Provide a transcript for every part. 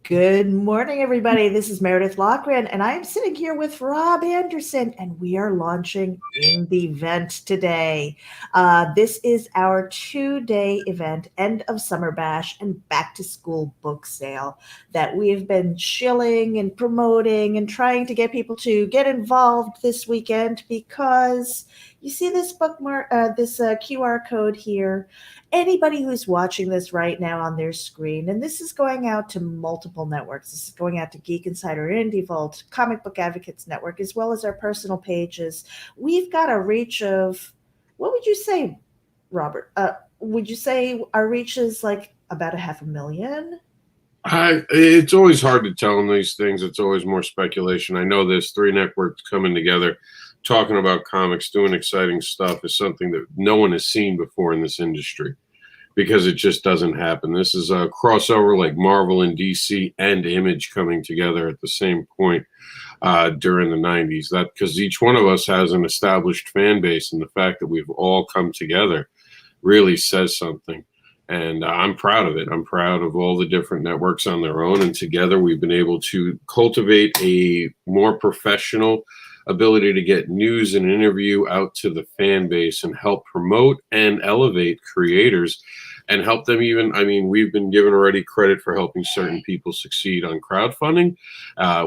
Good morning, everybody. This is Meredith Loughran, and I'm sitting here with Rob Anderson, and we are launching in the event today. This is our 2-day event, end of summer bash and back to school book sale that we have been shilling and promoting and trying to get people to get involved this weekend because you see this bookmark, this QR code here. Anybody who's watching this right now on their screen, and this is going out to multiple networks. This is going out to Geek Insider, Indie Vault, Comic Book Advocates Network, as well as our personal pages. We've got a reach of, what would you say, Robert? Would you say our reach is like about 500,000? It's always hard to tell in these things. It's always more speculation. I know there's 3 networks coming together, talking about comics, doing exciting stuff is something that no one has seen before in this industry because it just doesn't happen. This is a crossover like Marvel and DC and Image coming together at the same point during the 90s. That because each one of us has an established fan base, and the fact that we've all come together really says something. And I'm proud of it. I'm proud of all the different networks on their own. And together we've been able to cultivate a more professional ability to get news and interview out to the fan base and help promote and elevate creators and help them even. I mean, we've been given already credit for helping certain people succeed on crowdfunding.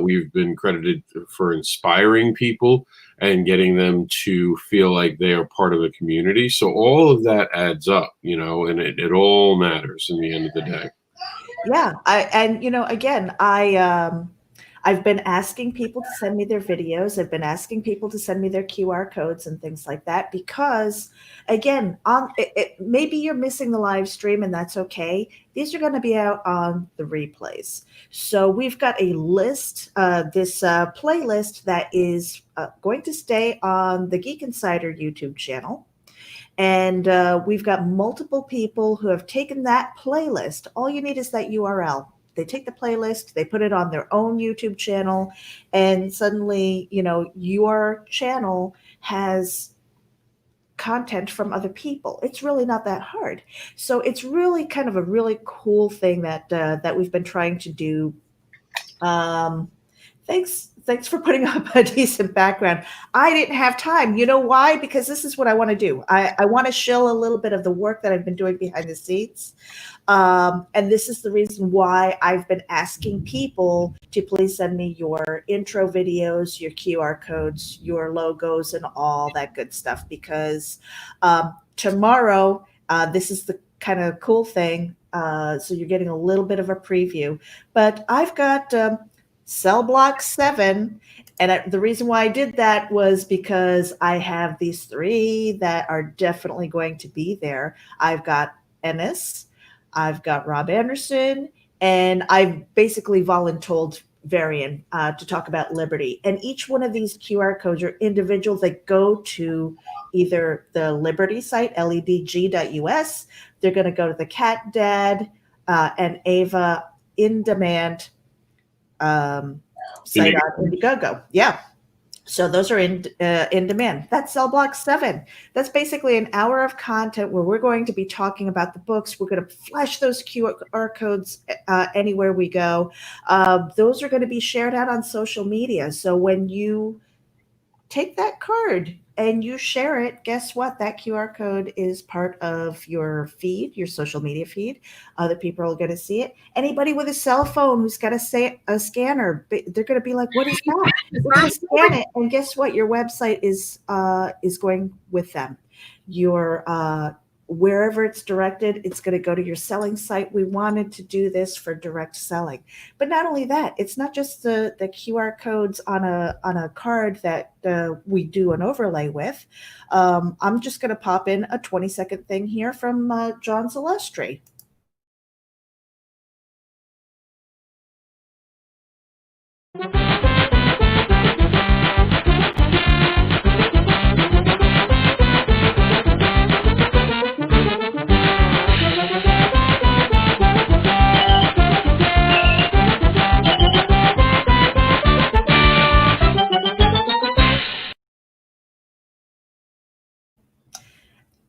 We've been credited for inspiring people and getting them to feel like they are part of a community. So all of that adds up, and it all matters in the end of the day. Yeah, I've been asking people to send me their videos. I've been asking people to send me their QR codes and things like that because, again, maybe you're missing the live stream and that's okay. These are going to be out on the replays. So we've got a list, this playlist that is going to stay on the Geek Insider YouTube channel. And we've got multiple people who have taken that playlist. All you need is that URL. They take the playlist, they put it on their own YouTube channel, and suddenly, your channel has content from other people. It's really not that hard. So it's really kind of a really cool thing that we've been trying to do. Thanks for putting up a decent background. I didn't have time. You know why? Because this is what I want to do. I want to shill a little bit of the work that I've been doing behind the scenes. And this is the reason why I've been asking people to please send me your intro videos, your QR codes, your logos, and all that good stuff. Because tomorrow, this is the kind of cool thing. So you're getting a little bit of a preview. But I've got Cell Block 7. And the reason why I did that was because I have these 3 that are definitely going to be there. I've got Ennis, I've got Rob Anderson, and I've basically voluntold Varian to talk about Liberty. And each one of these QR codes are individual. They go to either the Liberty site, ledg.us. They're going to go to the Cat Dad and Ava In Demand site on Indiegogo. Yeah. So those are in demand. That's Cell Block 7. That's basically an hour of content where we're going to be talking about the books. We're going to flash those QR codes anywhere we go. Those are going to be shared out on social media. So when you take that card and you share it, guess what? That QR code is part of your feed, your social media feed. Other people are going to see it. Anybody with a cell phone who's got a scanner, they're going to be like, what is that? They're going to scan it. And guess what? Your website is going with them. Your wherever it's directed, it's going to go to your selling site. We wanted to do this for direct selling. But not only that, it's not just the QR codes on a card that we do an overlay with. I'm just going to pop in a 20-second thing here from John Zalestri.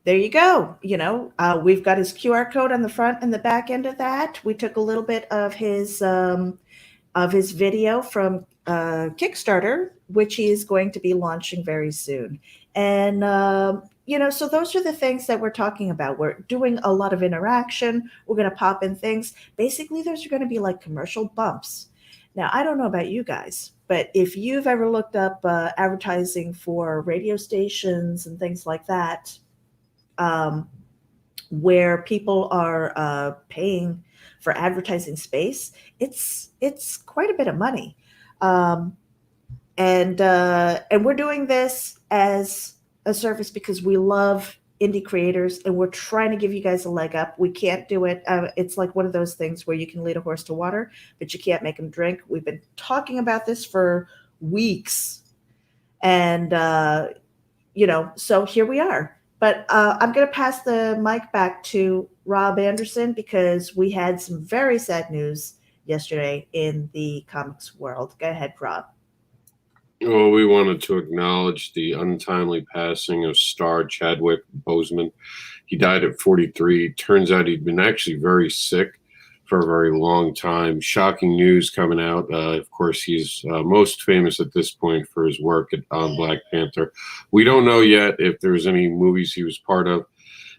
there you go. We've got his QR code on the front and the back end of that. We took a little bit of his video from Kickstarter, which he is going to be launching very soon. And so those are the things that we're talking about. We're doing a lot of interaction. We're going to pop in things. Basically, those are going to be like commercial bumps. Now, I don't know about you guys, but if you've ever looked up advertising for radio stations and things like that, um, where people are paying for advertising space, it's quite a bit of money, um, and we're doing this as a service because we love indie creators and we're trying to give you guys a leg up. We can't do it. It's like one of those things where you can lead a horse to water, but you can't make him drink. We've been talking about this for weeks, and so here we are. But I'm going to pass the mic back to Rob Anderson because we had some very sad news yesterday in the comics world. Go ahead, Rob. Well, we wanted to acknowledge the untimely passing of star Chadwick Boseman. He died at 43. Turns out he'd been actually very sick for a very long time. Shocking news coming out. Of course, he's most famous at this point for his work on Black Panther. We don't know yet if there's any movies he was part of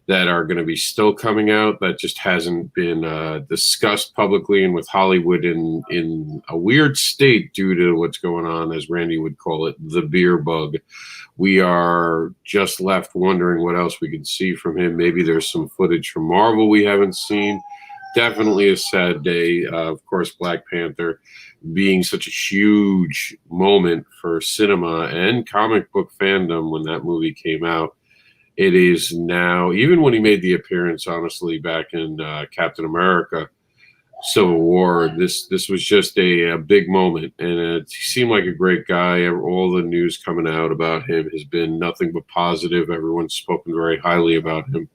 that are going to be still coming out. That just hasn't been discussed publicly, and with Hollywood in a weird state due to what's going on, as Randy would call it, the beer bug. We are just left wondering what else we can see from him. Maybe there's some footage from Marvel we haven't seen. Definitely a sad day. Of course, Black Panther being such a huge moment for cinema and comic book fandom when that movie came out. It is now, even when he made the appearance, honestly, back in Captain America Civil War, this was just a big moment. And he seemed like a great guy. All the news coming out about him has been nothing but positive. Everyone's spoken very highly about him.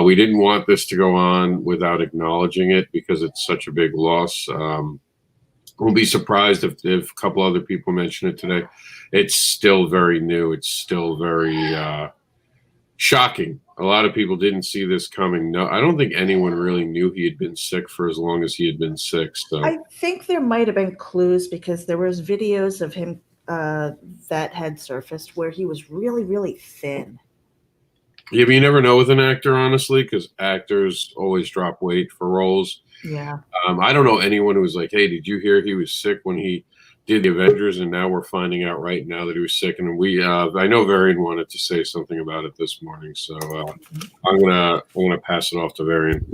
We didn't want this to go on without acknowledging it because it's such a big loss. We'll be surprised if a couple other people mention it today. It's still very new. It's still very shocking. A lot of people didn't see this coming. No, I don't think anyone really knew he had been sick for as long as he had been sick. So I think there might have been clues because there was videos of him that had surfaced where he was really, really thin. Yeah, but you never know with an actor, honestly, because actors always drop weight for roles. Yeah. I don't know anyone who was like, hey, did you hear he was sick when he did the Avengers? And now we're finding out right now that he was sick. And I know Varian wanted to say something about it this morning. So I'm gonna pass it off to Varian.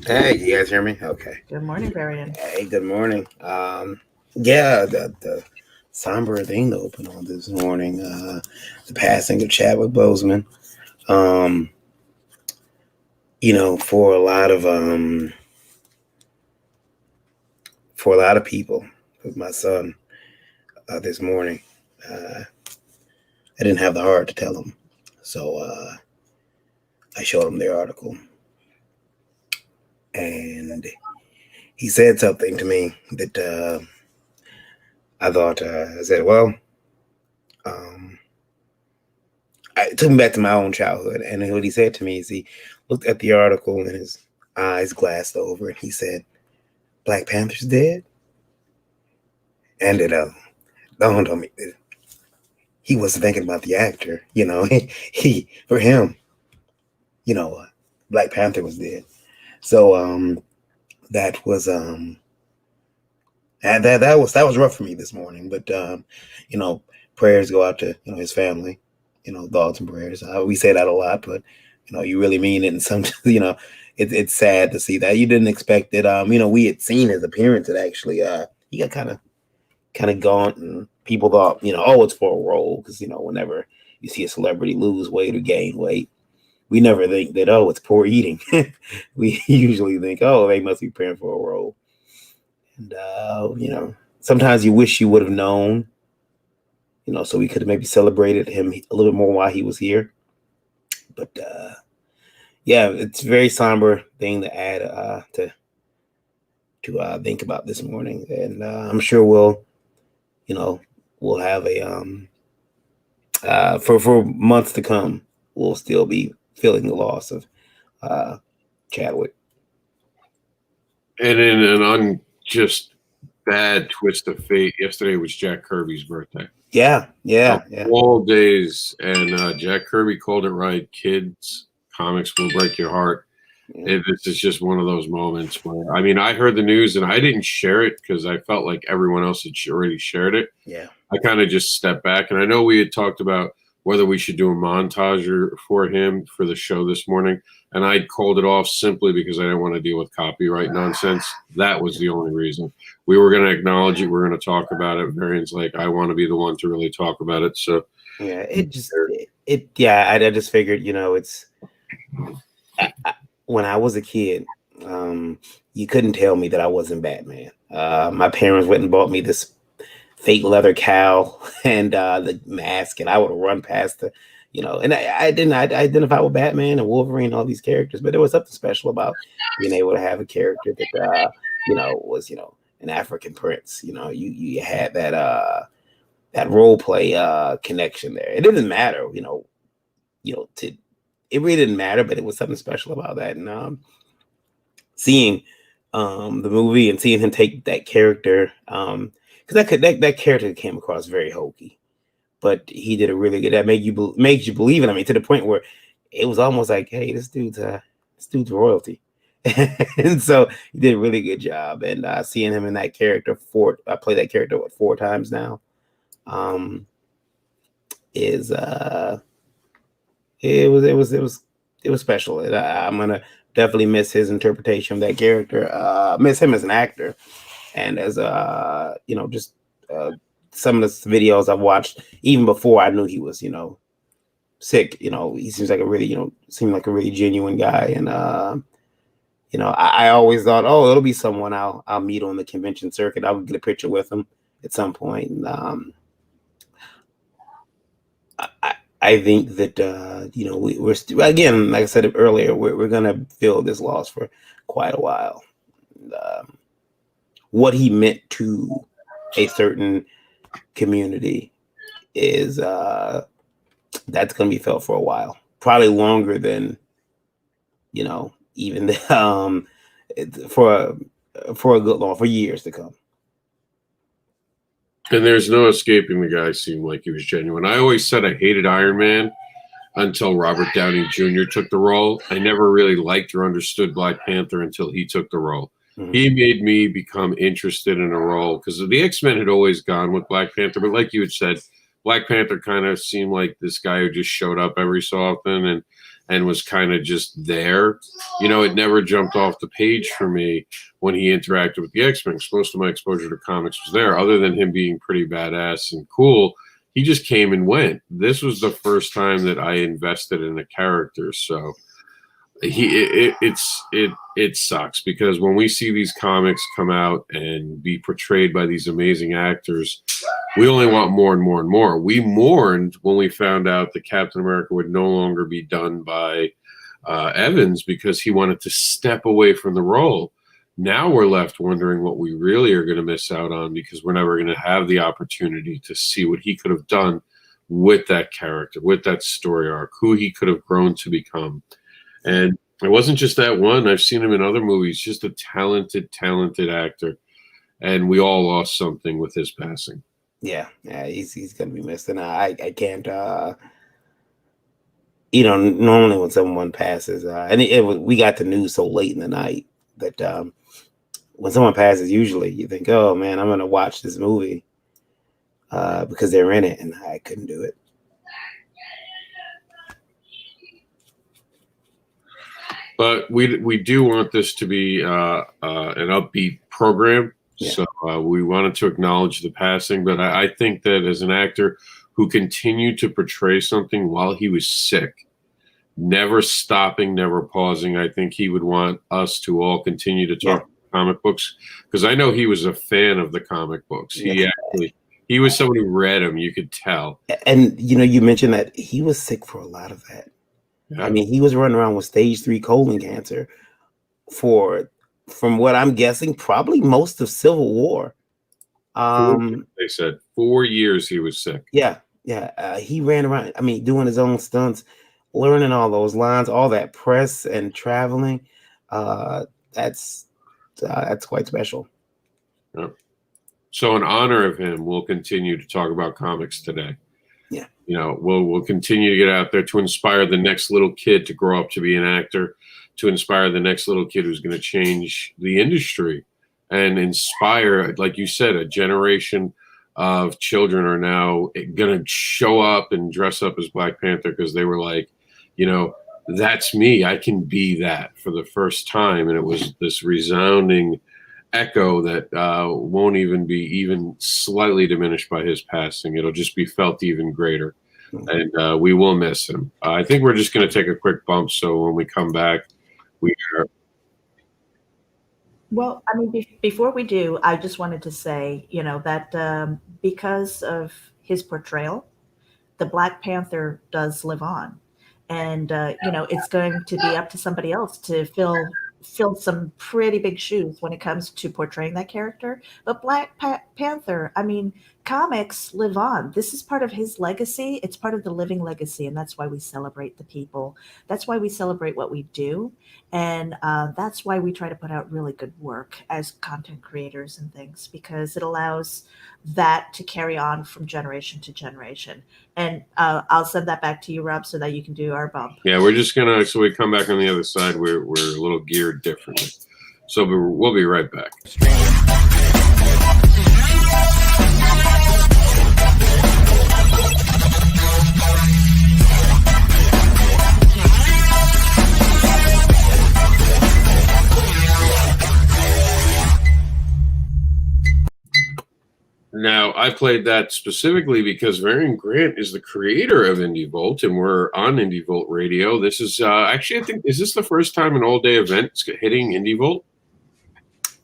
Hey, you guys hear me? Okay. Good morning, Varian. Hey, good morning. Yeah, the somber thing to open on this morning. The passing of Chadwick Boseman. For a lot of people, with my son this morning, I didn't have the heart to tell him, so I showed him the article, and he said something to me that I thought I said, well, it took me back to my own childhood, and what he said to me is he looked at the article and his eyes glassed over, and he said, Black Panther's dead? And it dawned on me that he wasn't thinking about the actor. He for him, Black Panther was dead. So that was that was rough for me this morning. But prayers go out to his family. Thoughts and prayers. We say that a lot, but you really mean it. And some it's sad to see that. You didn't expect it. We had seen his appearance. It actually he got kind of gaunt, and people thought, it's for a role, because whenever you see a celebrity lose weight or gain weight, we never think that, it's poor eating. We usually think, they must be preparing for a role. And sometimes you wish you would have known, so we could have maybe celebrated him a little bit more while he was here. But yeah, it's a very somber thing to add to think about this morning, and I'm sure we'll have a for months to come. will still be feeling the loss of Chadwick. And in an just bad twist of fate, yesterday was Jack Kirby's birthday. Yeah. All days, and Jack Kirby called it right. Kids, comics will break your heart. Yeah. This is just one of those moments where, I mean, I heard the news and I didn't share it because I felt like everyone else had already shared it. Yeah. I kind of just stepped back, and I know we had talked about whether we should do a montage for him for the show this morning, and I called it off simply because I didn't want to deal with copyright nonsense. That was the only reason. We were going to acknowledge it. We're going to talk about it. Varian's like, I want to be the one to really talk about it. So yeah, I just figured, it's when I was a kid, you couldn't tell me that I wasn't Batman. My parents went and bought me this fake leather cowl and the mask, and I would run past the, and I didn't identify with Batman and Wolverine and all these characters, but there was something special about being able to have a character that was an African prince. You had that role play connection there. It didn't matter, it really didn't matter, but it was something special about that. And seeing the movie and seeing him take that character, because that character came across very hokey, but he did a really good. That made you believe it. I mean, to the point where it was almost like, hey, this dude's royalty, and so he did a really good job. And seeing him in that character I played that character 4 times now, is it was special. And I'm gonna definitely miss his interpretation of that character. Miss him as an actor. And as some of the videos I've watched, even before I knew he was, sick, he seems like a really genuine guy. And I always thought, oh, it'll be someone I'll meet on the convention circuit. I would get a picture with him at some point. And I think that we're still, again, like I said earlier, we're gonna feel this loss for quite a while. What he meant to a certain community is that's going to be felt for a while, probably longer than even for years to come. And there's no escaping the guy seemed like he was genuine. I always said I hated Iron Man until Robert Downey Jr. took the role. I never really liked or understood Black Panther until he took the role. Mm-hmm. He made me become interested in a role because the X-Men had always gone with Black Panther. But like you had said, Black Panther kind of seemed like this guy who just showed up every so often and was kind of just there. It never jumped off the page for me when he interacted with the X-Men. Most of my exposure to comics was there. Other than him being pretty badass and cool, he just came and went. This was the first time that I invested in a character. So it sucks because when we see these comics come out and be portrayed by these amazing actors, we only want more and more and more. We mourned when we found out that Captain America would no longer be done by Evans because he wanted to step away from the role. Now we're left wondering what we really are going to miss out on because we're never going to have the opportunity to see what he could have done with that character, with that story arc, who he could have grown to become. And it wasn't just that one. I've seen him in other movies, just a talented actor. And we all lost something with his passing. Yeah, he's going to be missed. And I can't, normally when someone passes, we got the news so late in the night that when someone passes, usually you think, oh, man, I'm going to watch this movie because they're in it. And I couldn't do it. But we do want this to be an upbeat program. Yeah. So we wanted to acknowledge the passing. But I think that as an actor who continued to portray something while he was sick, never stopping, never pausing, I think he would want us to all continue to talk comic books. Because I know he was a fan of the comic books. He was someone who read them. You could tell. And, you mentioned that he was sick for a lot of that. Yeah. I mean, he was running around with stage 3 colon cancer from what I'm guessing, probably most of Civil War. They said 4 years he was sick. Yeah. He ran around, doing his own stunts learning all those lines, all that press and traveling, that's quite special. Yep. So in honor of him, we'll continue to talk about comics today. Yeah. You know, we'll continue to get out there to inspire the next little kid to grow up to be an actor, to inspire the next little kid who's going to change the industry and inspire, like you said, a generation of children are now going to show up and dress up as Black Panther because they were like, you know, that's me. I can be that for the first time. And it was this resounding echo that won't even be even slightly diminished by his passing. It'll just be felt even greater. And we will miss him. I think we're just going to take a quick bump. So when we come back, we are. Well, I mean, before we do, I just wanted to say, you know, that because of his portrayal, the Black Panther does live on. And, you know, it's going to be up to somebody else to fill some pretty big shoes when it comes to portraying that character. But Black Panther, I mean, comics live on. This is part of his legacy. It's part of the living legacy. And that's why we celebrate the people. That's why we celebrate what we do. And that's why we try to put out really good work as content creators and things, because it allows that to carry on from generation to generation. And I'll send that back to you, Rob, so that you can do our bump. Yeah, we're just going to, so we come back on the other side, we're a little geared differently. So we'll be right back. Now, I played that specifically because Varian Grant is the creator of Indie Volt, and we're on Indie Volt Radio. This is actually, I think, is this the first time an all-day event is hitting Indie Volt?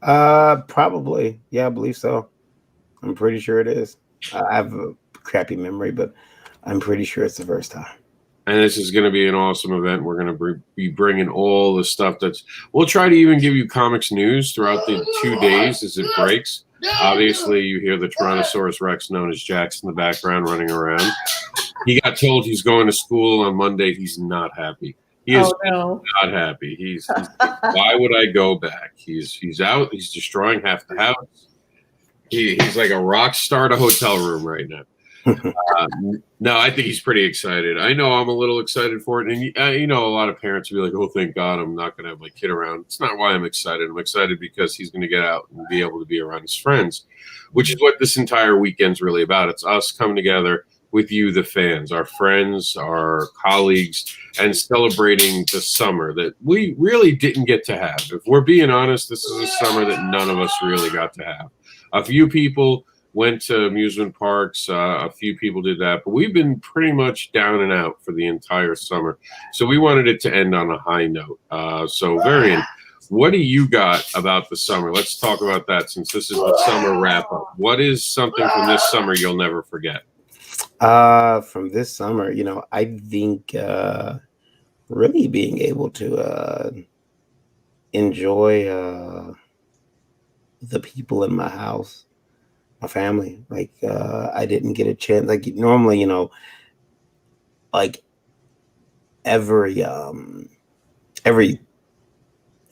Probably. Yeah, I believe so. I'm pretty sure it is. I have a crappy memory, but I'm pretty sure it's the first time. And this is going to be an awesome event. We're going to be bringing all the stuff we'll try to even give you comics news throughout the 2 days as it breaks. Obviously, you hear the Tyrannosaurus Rex, known as Jax, in the background running around. He got told he's going to school on Monday. He's not happy. He is not happy. He's why would I go back? He's out. He's destroying half the house. He's like a rock star at a hotel room right now. No, I think he's pretty excited. I know I'm a little excited for it. And, you know, a lot of parents will be like, oh, thank God I'm not going to have my kid around. It's not why I'm excited. I'm excited because he's going to get out and be able to be around his friends, which is what this entire weekend's really about. It's us coming together with you, the fans, our friends, our colleagues, and celebrating the summer that we really didn't get to have. If we're being honest, this is a summer that none of us really got to have. A few people went to amusement parks. A few people did that, but we've been pretty much down and out for the entire summer. So we wanted it to end on a high note. So Varian, what do you got about the summer? Let's talk about that since this is the summer wrap up. What is something from this summer you'll never forget? From this summer, you know, I think really being able to enjoy the people in my house, my family. Like I didn't get a chance. Like normally, you know, like every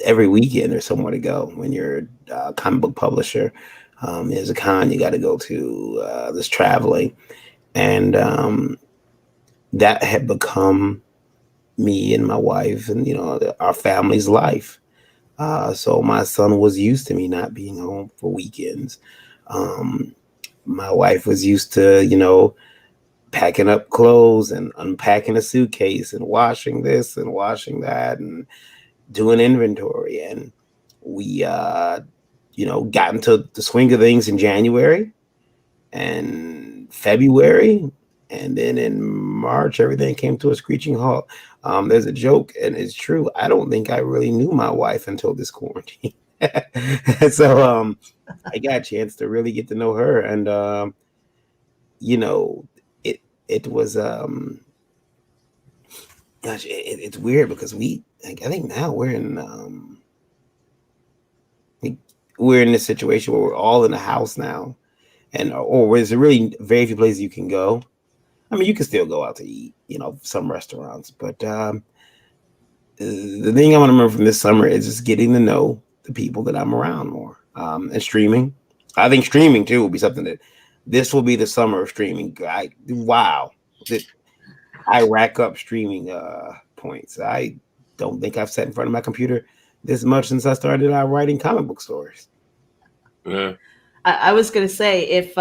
weekend there's somewhere to go when you're a comic book publisher. There's a con you got to go to. There's traveling, and that had become me and my wife, and you know, our family's life. So my son was used to me not being home for weekends. My wife was used to, you know, packing up clothes and unpacking a suitcase and washing this and washing that and doing inventory. And we, you know, got into the swing of things in January and February. And then in March, everything came to a screeching halt. There's a joke, and it's true. I don't think I really knew my wife until this quarantine. So I got a chance to really get to know her. And, you know, it was, gosh, it's weird because I think now we're in this situation where we're all in the house now. Or there's really very few places you can go. I mean, you can still go out to eat, some restaurants, but the thing I want to remember from this summer is just getting to know the people that I'm around more. And streaming. I think streaming too will be something that this will be the summer of streaming. Wow. I rack up streaming points. I don't think I've sat in front of my computer this much since I started writing comic book stories. Yeah. I was going to say, if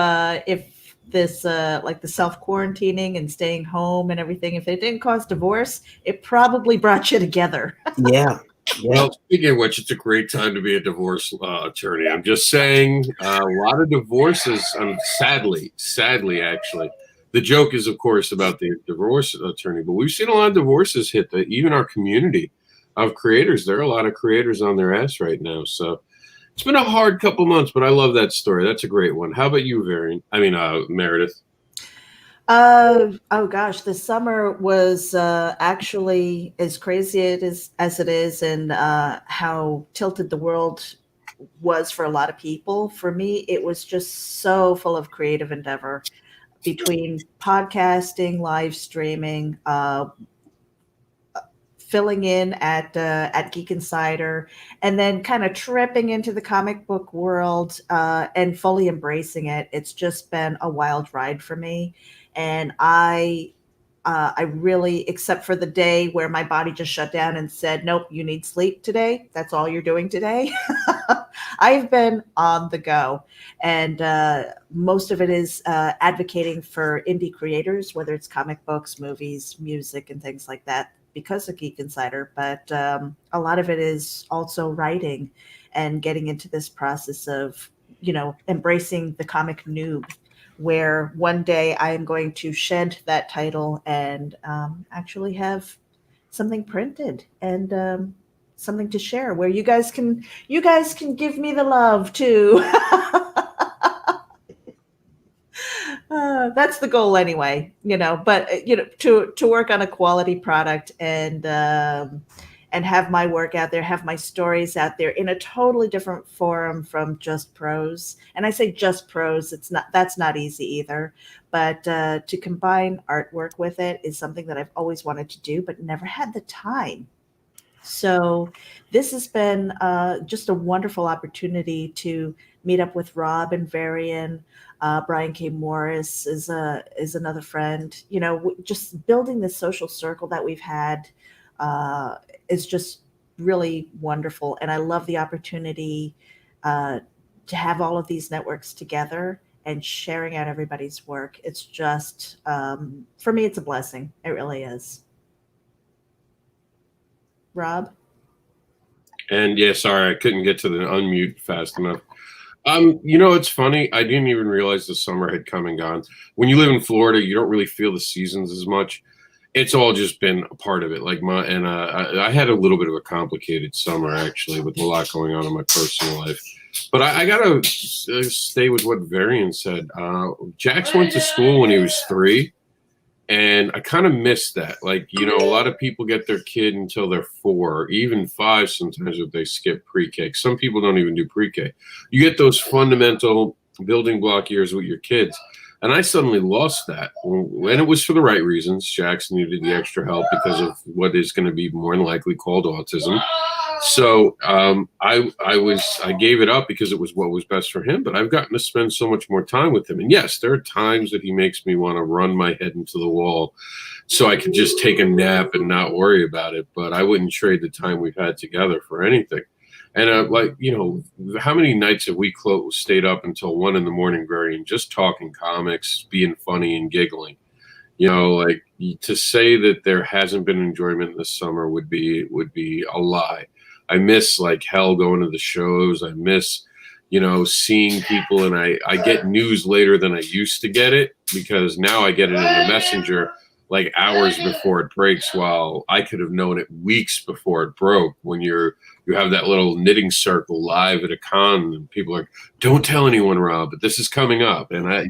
this like the self-quarantining and staying home and everything, if it didn't cause divorce, it probably brought you together. Yeah. Well, speaking of which, it's a great time to be a divorce attorney. I'm just saying, a lot of divorces, sadly, actually. The joke is, of course, about the divorce attorney, but we've seen a lot of divorces hit even our community of creators. There are a lot of creators on their ass right now. So it's been a hard couple months, but I love that story. That's a great one. How about you, Meredith? Oh gosh, the summer was actually as crazy as it is, and how tilted the world was for a lot of people. For me, it was just so full of creative endeavor between podcasting, live streaming, filling in at Geek Insider, and then kind of tripping into the comic book world and fully embracing it. It's just been a wild ride for me, and I really, except for the day where my body just shut down and said, "Nope, you need sleep today. That's all you're doing today." I've been on the go, and most of it is advocating for indie creators, whether it's comic books, movies, music, and things like that, because of Geek Insider. But a lot of it is also writing and getting into this process of, embracing the comic noob, where one day I am going to shed that title and actually have something printed and something to share, where you guys can give me the love too. That's the goal anyway, but to work on a quality product and have my work out there, have my stories out there in a totally different forum from just prose. And I say just prose, that's not easy either, but to combine artwork with it is something that I've always wanted to do, but never had the time. So this has been just a wonderful opportunity to meet up with Rob and Varian. Brian K. Morris is another friend. Just building this social circle that we've had is just really wonderful. And I love the opportunity to have all of these networks together and sharing out everybody's work. It's just, for me, it's a blessing. It really is. Rob? And yeah, sorry, I couldn't get to the unmute fast enough. It's funny. I didn't even realize the summer had come and gone. When you live in Florida, you don't really feel the seasons as much. It's all just been a part of it. I had a little bit of a complicated summer, actually, with a lot going on in my personal life. But I got to stay with what Varian said. Jax went to school when he was 3. And I kind of miss that. A lot of people get their kid until they're 4, even 5 sometimes if they skip pre-K. Some people don't even do pre-K. You get those fundamental building block years with your kids. And I suddenly lost that. And it was for the right reasons. Jax needed the extra help because of what is going to be more than likely called autism. So I gave it up because it was what was best for him, but I've gotten to spend so much more time with him. And yes, there are times that he makes me want to run my head into the wall so I could just take a nap and not worry about it. But I wouldn't trade the time we've had together for anything. And how many nights have we stayed up until 1 a.m, Varian, just talking comics, being funny and giggling? To say that there hasn't been enjoyment this summer would be a lie. I miss hell going to the shows. I miss, seeing people, and I get news later than I used to get it, because now I get it in the messenger hours before it breaks, while I could have known it weeks before it broke. When you have that little knitting circle live at a con and people are, don't tell anyone, Rob, but this is coming up. And I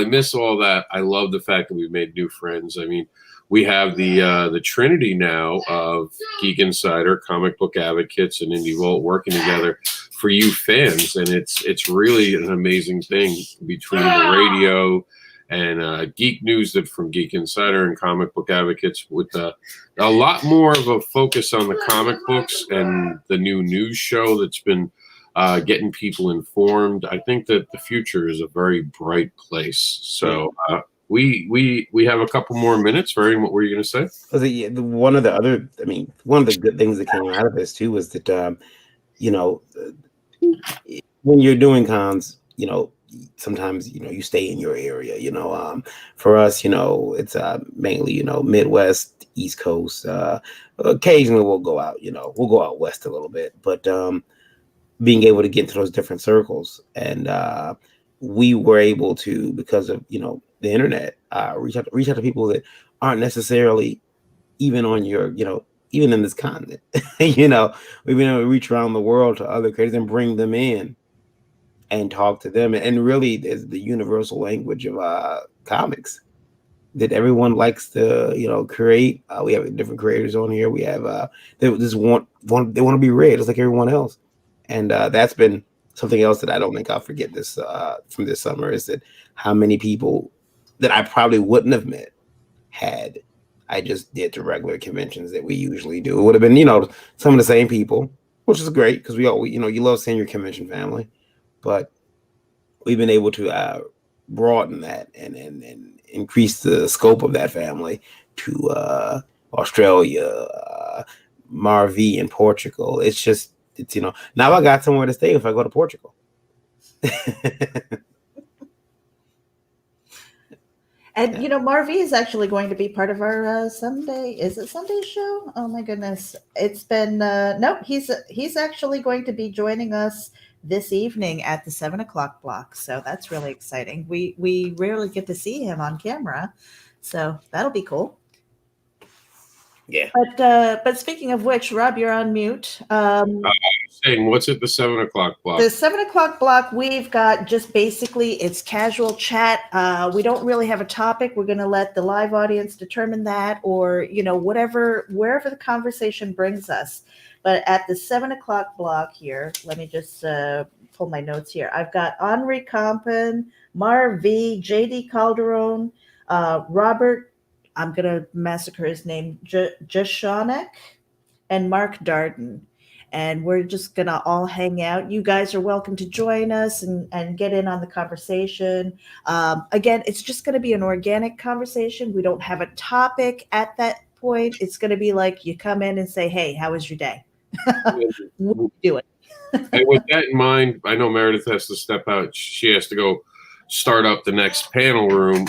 miss all that. I love the fact that we've made new friends. I mean, we have the trinity now of Geek Insider, comic book advocates, and Indie Vault working together for you fans. And it's really an amazing thing between the radio and geek news that from Geek Insider and Comic Book Advocates, with a lot more of a focus on the comic books and the new news show that's been getting people informed. I think that the future is a very bright place. So we have a couple more minutes. Varian, what were you going to say? One of the good things that came out of this too was that when you're doing cons, sometimes you stay in your area. For us, it's mainly Midwest, East Coast. Occasionally we'll go out. We'll go out west a little bit, but being able to get into those different circles, and we were able to, because of the internet, reach out to people that aren't necessarily even on your even in this continent. We've been able to reach around the world to other creators and bring them in and talk to them. And really, there's the universal language of comics that everyone likes to create. We have different creators on here. We have they just want to be read just like everyone else. And that's been something else that I don't think I'll forget this from this summer, is that how many people that I probably wouldn't have met had I just did the regular conventions that we usually do. It would have been, some of the same people, which is great because we all, you love seeing your convention family, but we've been able to broaden that and increase the scope of that family to Australia, Marvi, and Portugal. It's now I got somewhere to stay if I go to Portugal. And Marvi is actually going to be part of our Sunday. Is it Sunday show? Oh my goodness! It's been no. He's actually going to be joining us this evening at the 7:00 block. So that's really exciting. We rarely get to see him on camera, so that'll be cool. Yeah. But speaking of which, Rob, you're on mute. Saying what's at the 7:00 block? The 7:00 block, we've got just basically it's casual chat. We don't really have a topic. We're going to let the live audience determine that, or wherever the conversation brings us. But at the 7:00 block here, let me just pull my notes here. I've got Henri Compen, Mar V, JD Calderon, Robert, I'm going to massacre his name, Jashonek, and Mark Darden. And we're just going to all hang out. You guys are welcome to join us and get in on the conversation. Again, it's just going to be an organic conversation. We don't have a topic at that point. It's going to be like you come in and say, hey, how was your day? What are you doing? And with that in mind, I know Meredith has to step out. She has to go start up the next panel room.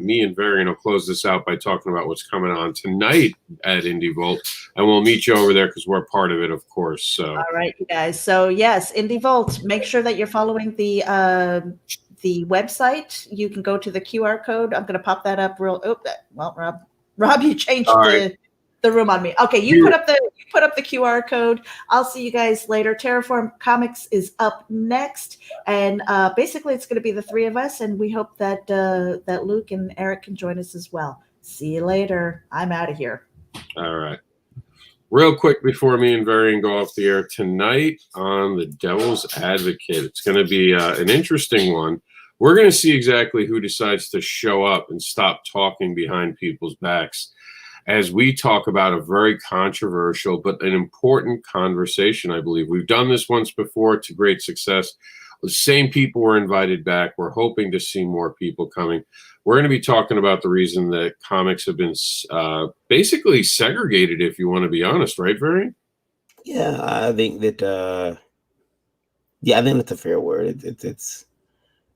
Me and Varian will close this out by talking about what's coming on tonight at Indie Vault, and we'll meet you over there because we're part of it, of course. So, all right, you guys. So yes, Indie Vault. Make sure that you're following the website. You can go to the QR code. I'm going to pop that up real. Oh, well, Rob, you changed the room on me. Okay, you put up the QR code. I'll see you guys later. Terraform Comics is up next, and basically it's going to be the three of us, and we hope that that Luke and Eric can join us as well. See you later. I'm out of here. All right. Real quick before me and Varian go off the air tonight on the Devil's Advocate, it's going to be an interesting one. We're going to see exactly who decides to show up and stop talking behind people's backs as we talk about a very controversial but an important conversation, I believe. We've done this once before to great success. The same people were invited back. We're hoping to see more people coming. We're going to be talking about the reason that comics have been basically segregated, if you want to be honest, right, Varian? Yeah, I think that, I think that's a fair word. It's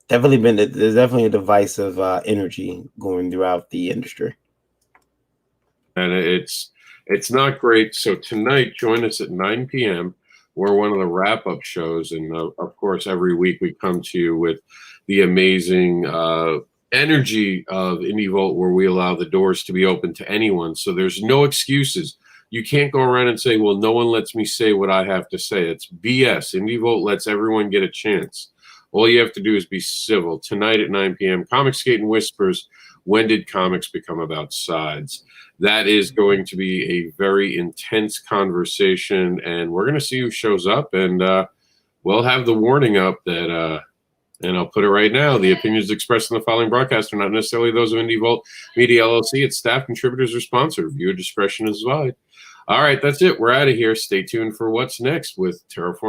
definitely there's definitely a divisive energy going throughout the industry. And it's not great. So tonight, join us at 9 p.m. We're one of the wrap-up shows. And, of course, every week we come to you with the amazing energy of Indie Vault, where we allow the doors to be open to anyone. So there's no excuses. You can't go around and say, well, no one lets me say what I have to say. It's BS. Indie Vault lets everyone get a chance. All you have to do is be civil. Tonight at 9 p.m., Comics Skate and Whispers, when did comics become about sides? That is going to be a very intense conversation, and we're going to see who shows up, and we'll have the warning up that And I'll put it right now. The opinions expressed in the following broadcast are not necessarily those of Indie Vault Media LLC, its staff, contributors, or sponsor. Viewer discretion is advised. All right, that's it. We're out of here. Stay tuned for what's next with Terraform